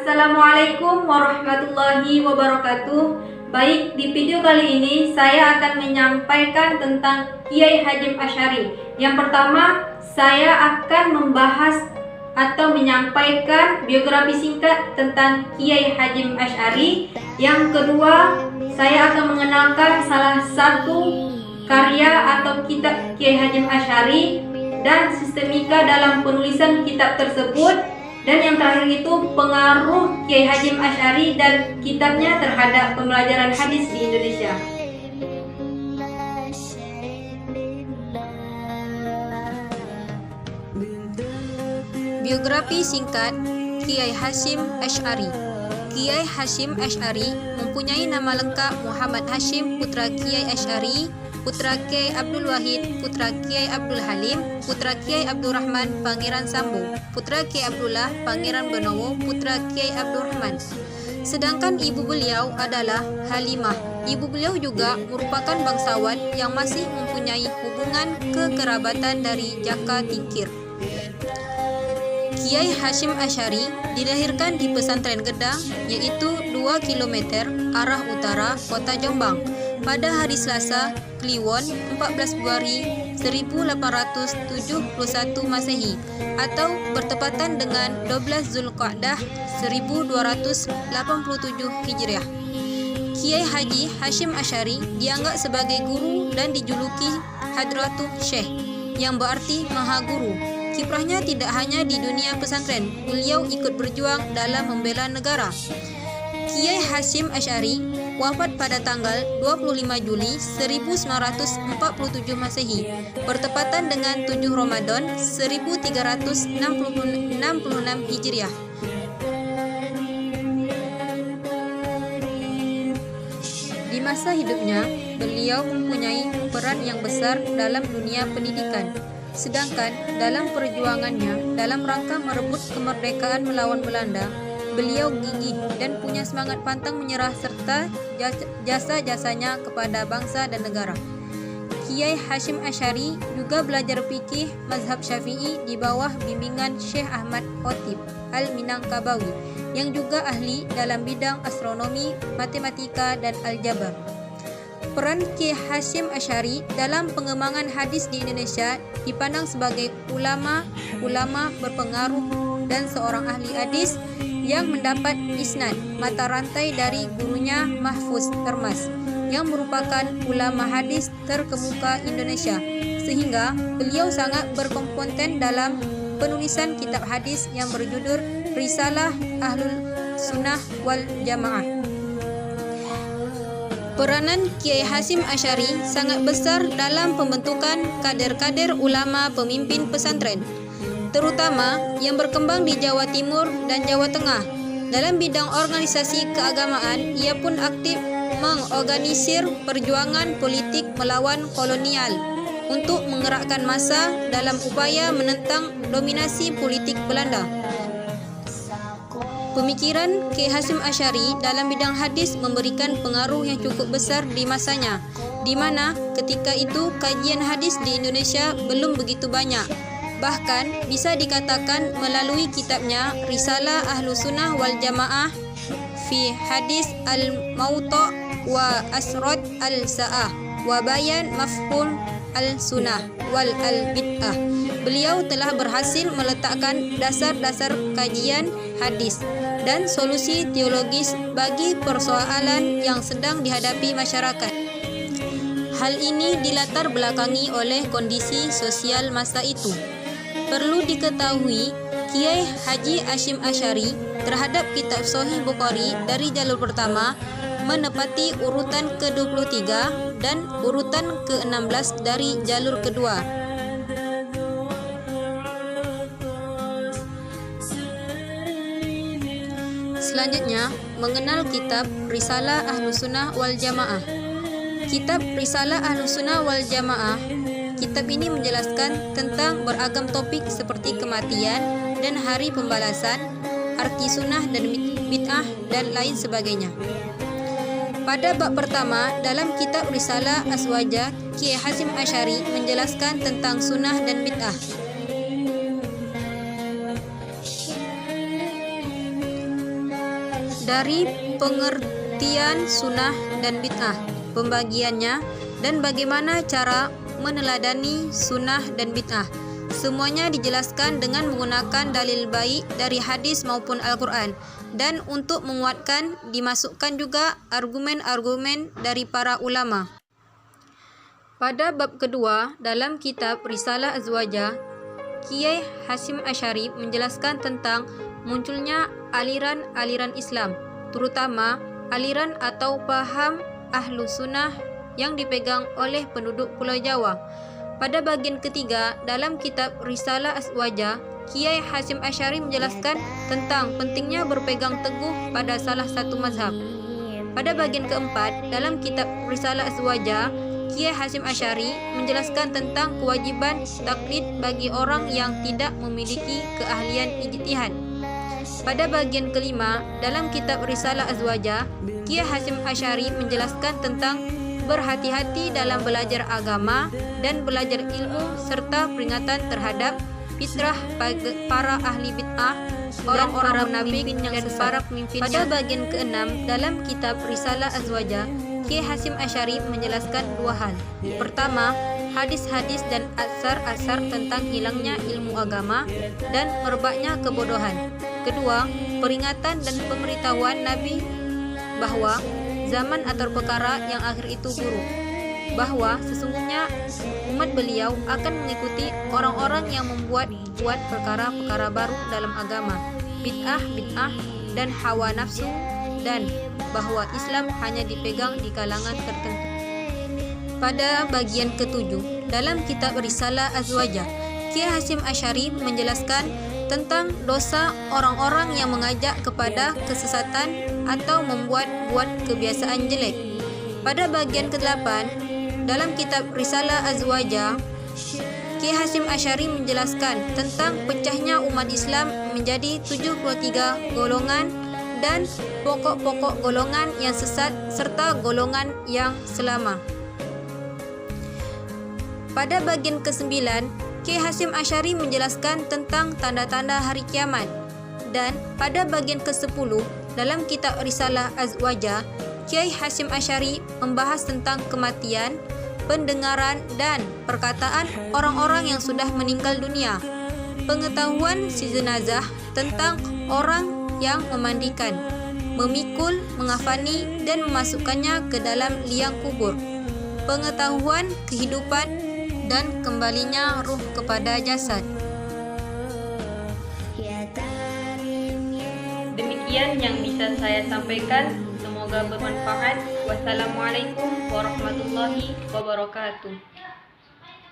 Assalamualaikum warahmatullahi wabarakatuh. Baik, di video kali ini saya akan menyampaikan tentang Kiai Hasyim Asy'ari. Yang pertama, saya akan membahas atau menyampaikan biografi singkat tentang Kiai Hasyim Asy'ari. Yang kedua, saya akan mengenalkan salah satu karya atau kitab Kiai Hasyim Asy'ari dan sistemika dalam penulisan kitab tersebut. Dan yang terakhir itu pengaruh Kiai Hasyim Asy'ari dan kitabnya terhadap pembelajaran hadis di Indonesia. Biografi singkat Kiai Hasyim Asy'ari. Kiai Hasyim Asy'ari mempunyai nama lengkap Muhammad Hasyim putra Kiai Asy'ari, putra Kiai Abdul Wahid, putra Kiai Abdul Halim, putra Kiai Abdul Rahman, Pangeran Sambo, putra Kiai Abdullah, Pangeran Benowo, putra Kiai Abdul Rahman. Sedangkan ibu beliau adalah Halimah. Ibu beliau juga merupakan bangsawan yang masih mempunyai hubungan kekerabatan dari Jaka Tingkir. Kiai Hasyim Asy'ari dilahirkan di pesantren Gedang, yaitu 2 km arah utara kota Jombang, pada hari Selasa, Kliwon 14 Februari 1871 Masehi atau bertepatan dengan 12 Zulqa'dah 1287 Hijriah. Kiai Haji Hasyim Asy'ari dianggap sebagai guru dan dijuluki Hadratul Syekh, yang berarti Maha Guru. Kiprahnya tidak hanya di dunia pesantren, beliau ikut berjuang dalam membela negara. Kiai Hasyim Asy'ari wafat pada tanggal 25 Juli 1947 Masehi, bertepatan dengan 7 Ramadan 1366 Hijriah. Di masa hidupnya, beliau mempunyai peran yang besar dalam dunia pendidikan. Sedangkan dalam perjuangannya dalam rangka merebut kemerdekaan melawan Belanda, beliau gigih dan punya semangat pantang menyerah serta jasa-jasanya kepada bangsa dan negara. Kiai Hasyim Asy'ari juga belajar fikih mazhab Syafi'i di bawah bimbingan Syekh Ahmad Khotib Al-Minangkabawi, yang juga ahli dalam bidang astronomi, matematika, dan aljabar. Peran Kiai Hasyim Asy'ari dalam pengembangan hadis di Indonesia dipandang sebagai ulama berpengaruh dan seorang ahli hadis yang mendapat isnad mata rantai dari gurunya Mahfuz Termas, yang merupakan ulama hadis terkemuka Indonesia, sehingga beliau sangat berkompeten dalam penulisan kitab hadis yang berjudul Risalah Ahlus Sunnah wal Jamaah. Peranan Kiai Hasyim Asy'ari sangat besar dalam pembentukan kader-kader ulama pemimpin pesantren, terutama yang berkembang di Jawa Timur dan Jawa Tengah. Dalam bidang organisasi keagamaan, ia pun aktif mengorganisir perjuangan politik melawan kolonial untuk menggerakkan massa dalam upaya menentang dominasi politik Belanda. Pemikiran Kiai Hasyim Asy'ari dalam bidang hadis memberikan pengaruh yang cukup besar di masanya, di mana ketika itu kajian hadis di Indonesia belum begitu banyak. Bahkan bisa dikatakan melalui kitabnya Risalah Ahlus Sunnah wal Jamaah fi Hadis al-Mawta' wa Asrad al-Sa'ah wa Bayan Mafhum al-Sunnah wal al-Bid'ah, beliau telah berhasil meletakkan dasar-dasar kajian hadis dan solusi teologis bagi persoalan yang sedang dihadapi masyarakat. Hal ini dilatar belakangi oleh kondisi sosial masa itu. Perlu diketahui, Kiai Haji Hasyim Asy'ari terhadap kitab Sahih Bukhari dari jalur pertama menepati urutan ke-23 dan urutan ke-16 dari jalur kedua. Selanjutnya, mengenal kitab Risalah Ahlus Sunnah wal Jamaah. Kitab Risalah Ahlus Sunnah wal Jamaah, kitab ini menjelaskan tentang beragam topik seperti kematian dan hari pembalasan, arti sunnah dan bid'ah, dan lain sebagainya. Pada bab pertama dalam kitab Risalah Aswaja, Kiai Hasyim Asy'ari menjelaskan tentang sunnah dan bid'ah. dari pengertian sunnah dan bid'ah, pembagiannya, dan bagaimana cara meneladani sunnah dan bid'ah. Semuanya dijelaskan dengan menggunakan dalil baik dari hadis maupun Al-Quran, dan untuk menguatkan dimasukkan juga argumen-argumen dari para ulama. Pada bab kedua dalam kitab Risalah Azwajah, Kiai Hasyim Asy'ari menjelaskan tentang munculnya aliran-aliran Islam, terutama aliran atau paham Ahlu Sunnah yang dipegang oleh penduduk Pulau Jawa. Pada bagian ketiga dalam kitab Risalah Azwajah, Kiai Hasyim Asy'ari menjelaskan tentang pentingnya berpegang teguh pada salah satu mazhab. Pada bagian keempat dalam kitab Risalah Azwajah, Kiai Hasyim Asy'ari menjelaskan tentang kewajiban taklid bagi orang yang tidak memiliki keahlian ijtihad. Pada bagian kelima dalam kitab Risalah Azwajah, Kiai Hasyim Asy'ari menjelaskan tentang berhati-hati dalam belajar agama dan belajar ilmu serta peringatan terhadap fitrah para ahli bid'ah, orang-orang munafik dan para pemimpinnya. Pada bagian keenam dalam kitab Risalah Azwajah, Kiai Hasyim Asy'ari menjelaskan dua hal. Pertama, hadis-hadis dan asar-asar tentang hilangnya ilmu agama dan merebaknya kebodohan. Kedua, peringatan dan pemberitahuan Nabi bahwa zaman atau perkara yang akhir itu buruk, bahwa sesungguhnya umat beliau akan mengikuti orang-orang yang membuat perkara-perkara baru dalam agama, bid'ah dan hawa nafsu, dan bahwa Islam hanya dipegang di kalangan tertentu. Pada bagian ketujuh dalam kitab Risalah Azwajah, Kiai Hasyim Asy'ari menjelaskan tentang dosa orang-orang yang mengajak kepada kesesatan atau membuat kebiasaan jelek. Pada bagian ke-8 dalam kitab Risalah Azwajah, Kiai Hasyim Asy'ari menjelaskan tentang pecahnya umat Islam menjadi 73 golongan dan pokok-pokok golongan yang sesat serta golongan yang selama. Pada bagian ke-9, Kiai Hasyim Asy'ari menjelaskan tentang tanda-tanda hari kiamat. Dan pada bagian ke-10 dalam kitab Risalah Azwajah, Kiai Hasyim Asy'ari membahas tentang kematian, pendengaran dan perkataan orang-orang yang sudah meninggal dunia, pengetahuan si jenazah tentang orang yang memandikan, memikul, mengafani dan memasukkannya ke dalam liang kubur, pengetahuan kehidupan dan kembalinya ruh kepada jasad. Demikian yang bisa saya sampaikan. Semoga bermanfaat. Wassalamualaikum warahmatullahi wabarakatuh.